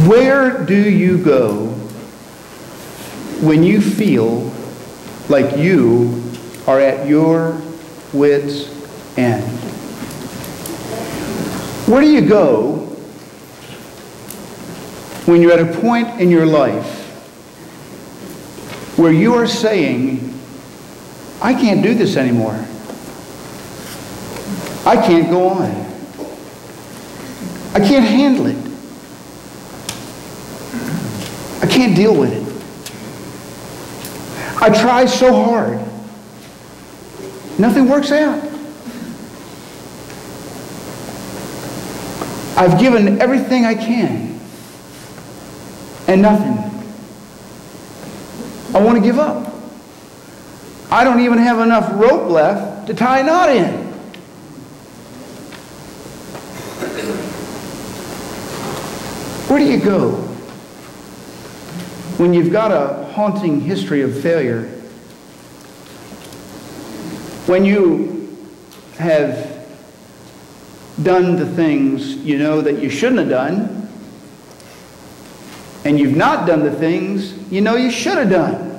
Where do you go when you feel like you are at your wit's end? Where do you go when you're at a point in your life where you are saying, I can't do this anymore. I can't go on. I can't handle it. I can't deal with it. I try so hard. Nothing works out. I've given everything I can, and nothing. I want to give up. I don't even have enough rope left to tie a knot in. Where do you go when you've got a haunting history of failure? When you have done the things you know that you shouldn't have done, and you've not done the things you know you should have done?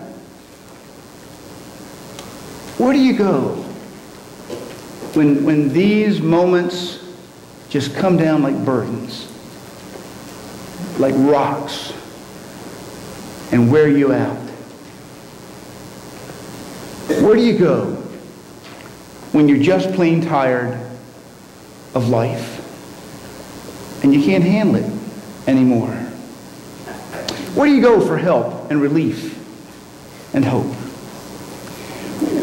Where do you go when these moments just come down like burdens, like rocks, and wear you out? Where do you go when you're just plain tired of life and you can't handle it anymore? Where do you go for help and relief and hope?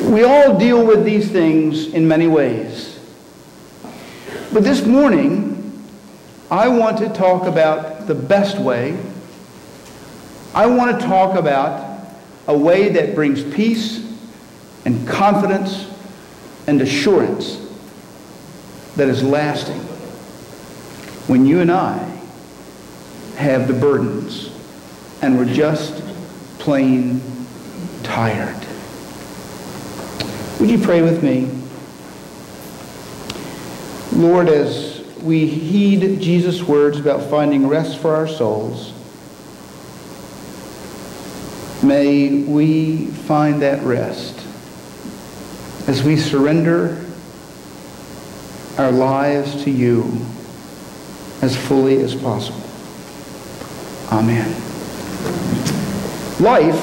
We all deal with these things in many ways. But this morning, I want to talk about the best way. I want to talk about a way that brings peace and confidence and assurance that is lasting when you and I have the burdens and we're just plain tired. Would you pray with me? Lord, as we heed Jesus' words about finding rest for our souls, may we find that rest as we surrender our lives to you as fully as possible. Amen. Life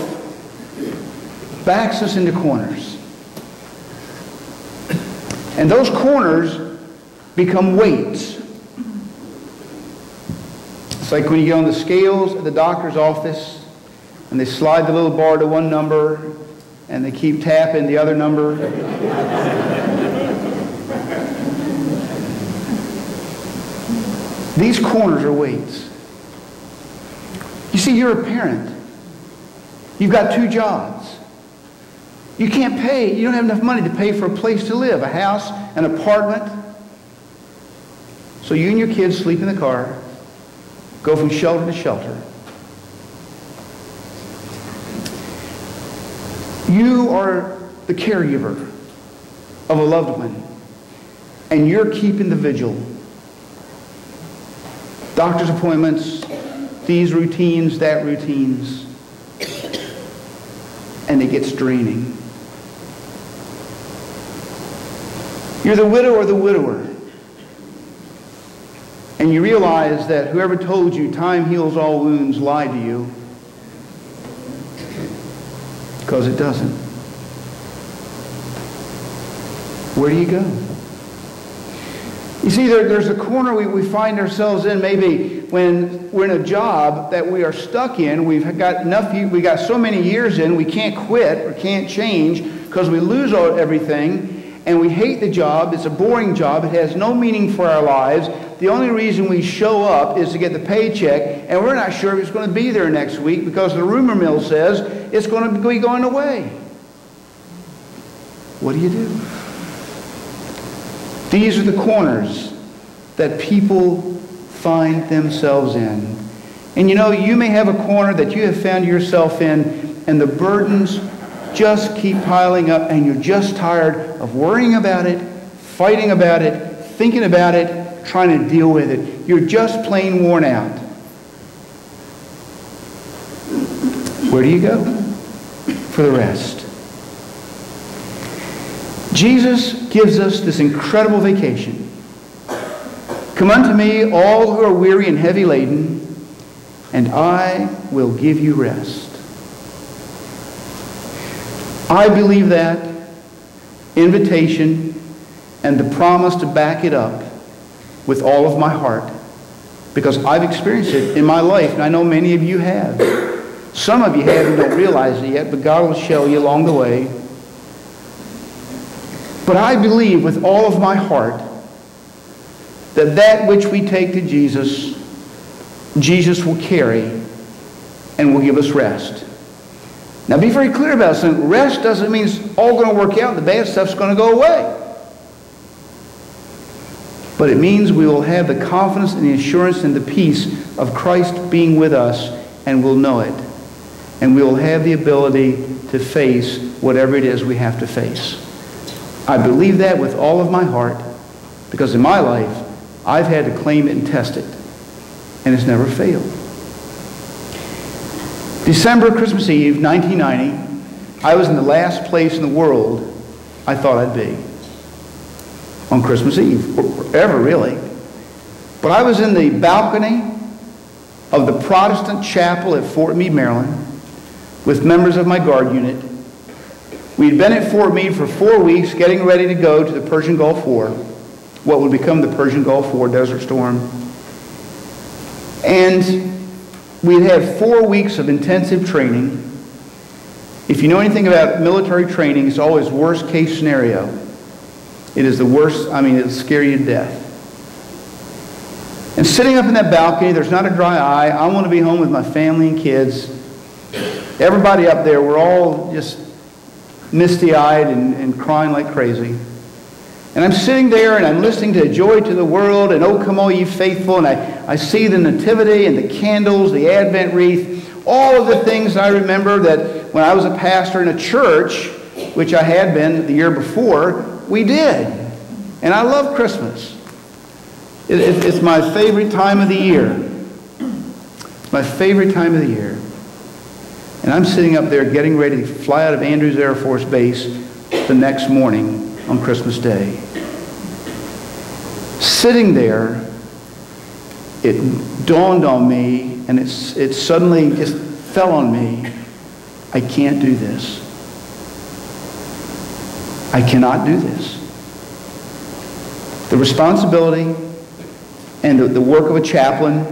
backs us into corners. And those corners become weights. It's like when you get on the scales at the doctor's office and they slide the little bar to one number and they keep tapping the other number. These corners are weights. You see, you're a parent. You've got 2 jobs. You can't pay, you don't have enough money to pay for a place to live, a house, an apartment. So you and your kids sleep in the car, go from shelter to shelter. You are the caregiver of a loved one, and you're keeping the vigil. Doctor's appointments, these routines, that routines, and it gets draining. You're the widow or the widower, and you realize that whoever told you time heals all wounds lied to you, because it doesn't. Where do you go? You see, there's a corner we find ourselves in maybe when we're in a job that we are stuck in. We've got so many years in, we can't quit or can't change because we lose everything, and we hate the job. It's a boring job. It has no meaning for our lives. The only reason we show up is to get the paycheck, and we're not sure if it's going to be there next week because the rumor mill says it's going to be going away. What do you do? These are the corners that people find themselves in. And you know, you may have a corner that you have found yourself in, and the burdens just keep piling up, and you're just tired of worrying about it, fighting about it, thinking about it, trying to deal with it. You're just plain worn out. Where do you go for the rest? Jesus gives us this incredible vacation. Come unto me, all who are weary and heavy laden, and I will give you rest. I believe that invitation and the promise to back it up with all of my heart, because I've experienced it in my life, and I know many of you have. Some of you have and don't realize it yet, but God will show you along the way. But I believe with all of my heart that that which we take to Jesus, Jesus will carry and will give us rest. Now be very clear about something. Rest doesn't mean it's all going to work out and the bad stuff's going to go away. But it means we will have the confidence and the assurance and the peace of Christ being with us, and we'll know it. And we will have the ability to face whatever it is we have to face. I believe that with all of my heart, because in my life, I've had to claim it and test it, and it's never failed. December, Christmas Eve, 1990, I was in the last place in the world I thought I'd be on Christmas Eve, or ever really. But I was in the balcony of the Protestant chapel at Fort Meade, Maryland, with members of my guard unit. We'd been at Fort Meade for 4 weeks, getting ready to go to the Persian Gulf War, what would become the Persian Gulf War, Desert Storm. And we'd had 4 weeks of intensive training. If you know anything about military training, it's always worst case scenario. It is the worst, it'll scare you to death. And sitting up in that balcony, there's not a dry eye. I want to be home with my family and kids. Everybody up there, we're all just misty-eyed and crying like crazy. And I'm sitting there and I'm listening to Joy to the World and Oh Come All Ye Faithful, and I see the nativity and the candles, the Advent wreath, all of the things I remember that when I was a pastor in a church, which I had been the year before, we did. And I love Christmas. It's my favorite time of the year. My favorite time of the year. And I'm sitting up there getting ready to fly out of Andrews Air Force Base the next morning on Christmas Day. Sitting there, it dawned on me, and it suddenly just fell on me, I can't do this. I cannot do this. The responsibility and the work of a chaplain,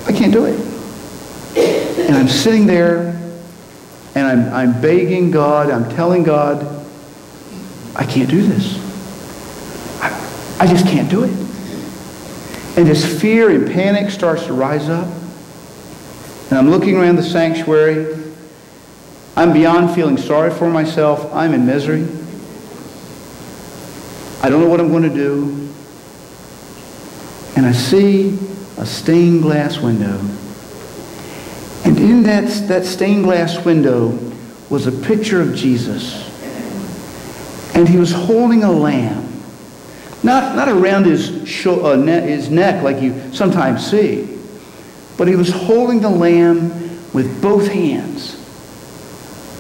I can't do it. And I'm sitting there, and I'm begging God, I'm telling God, I can't do this. I just can't do it. And this fear and panic starts to rise up. And I'm looking around the sanctuary. I'm beyond feeling sorry for myself. I'm in misery. I don't know what I'm going to do. And I see a stained glass window. And in that stained glass window was a picture of Jesus. And he was holding a lamb. Not around his neck like you sometimes see, but he was holding the lamb with both hands,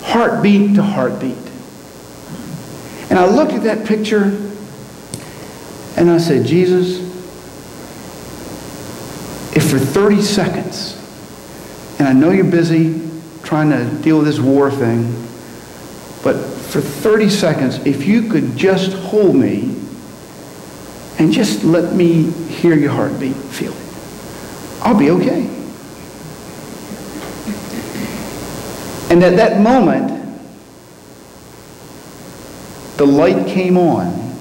heartbeat to heartbeat. And I looked at that picture and I said, Jesus, if for 30 seconds, and I know you're busy trying to deal with this war thing, but for 30 seconds, if you could just hold me and just let me hear your heartbeat, feel it, I'll be okay. And at that moment, the light came on,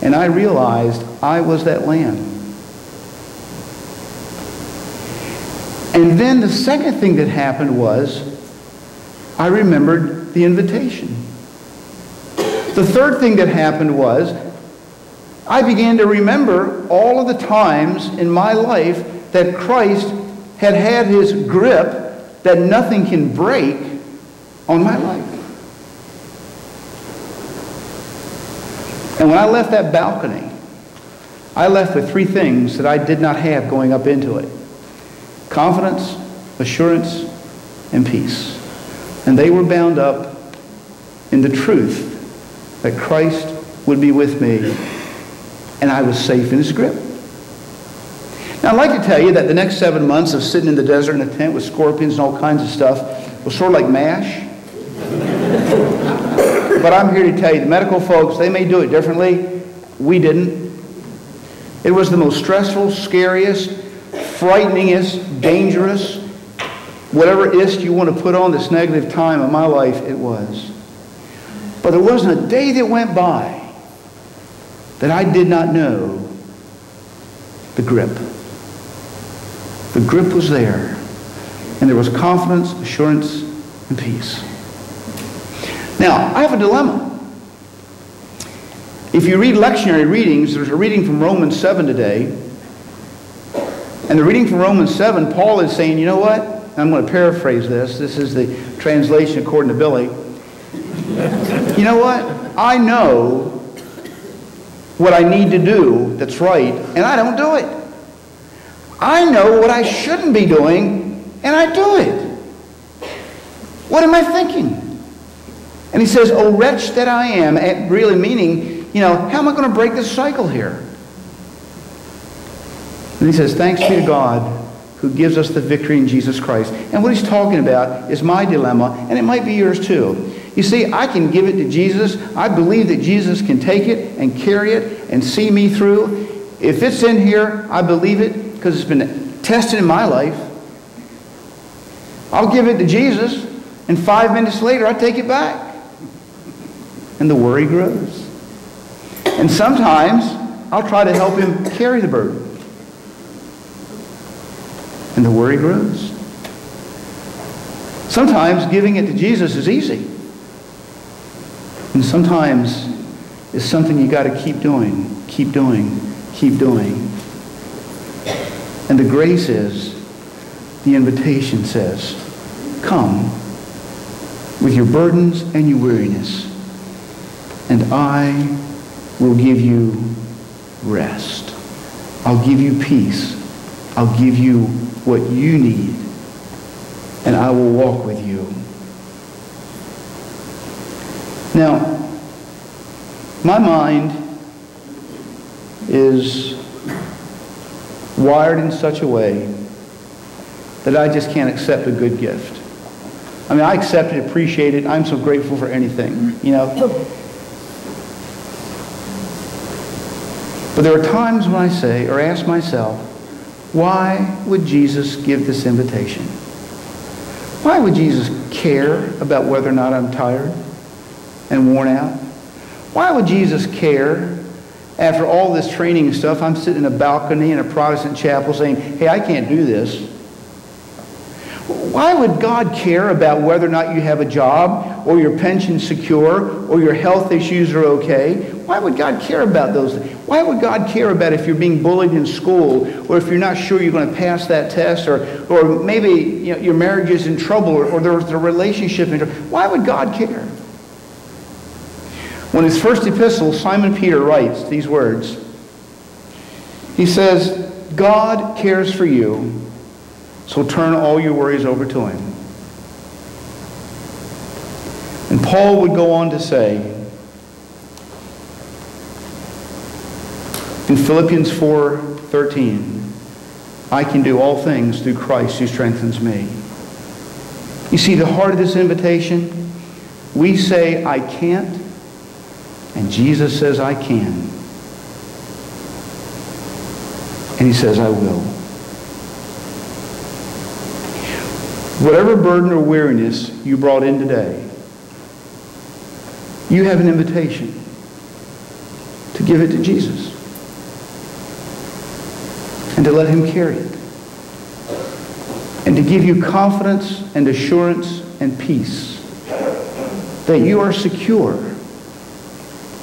and I realized I was that lamb. And then the second thing that happened was I remembered the invitation. The third thing that happened was I began to remember all of the times in my life that Christ had had his grip that nothing can break on my life. And when I left that balcony, I left with three things that I did not have going up into it. confidence, assurance, and peace. And they were bound up in the truth that Christ would be with me, and I was safe in his grip. Now, I'd like to tell you that the next 7 months of sitting in the desert in a tent with scorpions and all kinds of stuff was sort of like MASH. But I'm here to tell you, the medical folks, they may do it differently. We didn't. It was the most stressful, scariest, frighteningest, dangerous, whatever ist you want to put on this negative time of my life, it was. But there wasn't a day that went by that I did not know the grip. The grip was there, and there was confidence, assurance, and peace. Now, I have a dilemma. If you read lectionary readings, there's a reading from Romans 7 today, and the reading from Romans 7, Paul is saying, you know what? I'm going to paraphrase this. This is the translation according to Billy. You know what? I know what I need to do that's right, and I don't do it. I know what I shouldn't be doing, and I do it. What am I thinking? And he says, oh, wretch that I am, really meaning, you know, how am I going to break this cycle here? And he says, thanks be to God who gives us the victory in Jesus Christ. And what he's talking about is my dilemma, and it might be yours too. You see, I can give it to Jesus. I believe that Jesus can take it and carry it and see me through. If it's in here, I believe it because it's been tested in my life. I'll give it to Jesus, and 5 minutes later, I take it back. And the worry grows. And sometimes, I'll try to help him carry the burden. And the worry grows. Sometimes giving it to Jesus is easy. And sometimes it's something you got to keep doing, keep doing, keep doing. And the grace is, the invitation says, come with your burdens and your weariness, and I will give you rest. I'll give you peace. I'll give you what you need, and I will walk with you. Now, my mind is wired in such a way that I just can't accept a good gift. I mean, I accept it, appreciate it. I'm so grateful for anything, you know. But there are times when I say, or ask myself, why would Jesus give this invitation? Why would Jesus care about whether or not I'm tired and worn out? Why would Jesus care after all this training and stuff? I'm sitting in a balcony in a Protestant chapel saying, hey, I can't do this. Why would God care about whether or not you have a job or your pension's secure or your health issues are okay? Why would God care about those things? Why would God care about if you're being bullied in school or if you're not sure you're going to pass that test or maybe you know, your marriage is in trouble or there's a relationship in trouble? Why would God care? When his first epistle, Simon Peter writes these words. He says, God cares for you, so turn all your worries over to him. And Paul would go on to say, in Philippians 4:13, I can do all things through Christ who strengthens me. You see, the heart of this invitation, we say, I can't, and Jesus says, I can. And he says, I will. Whatever burden or weariness you brought in today, you have an invitation to give it to Jesus and to let him carry it and to give you confidence and assurance and peace that you are secure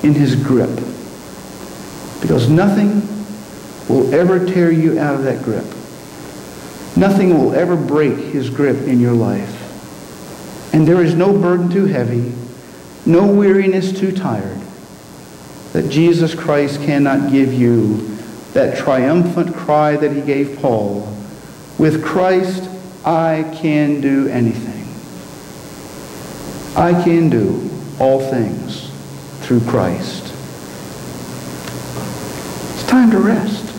in his grip, because nothing will ever tear you out of that grip. Nothing will ever break his grip in your life. And there is no burden too heavy, no weariness too tired, that Jesus Christ cannot give you that triumphant cry that he gave Paul With Christ, I can do anything. I can do all things through Christ. It's time to rest.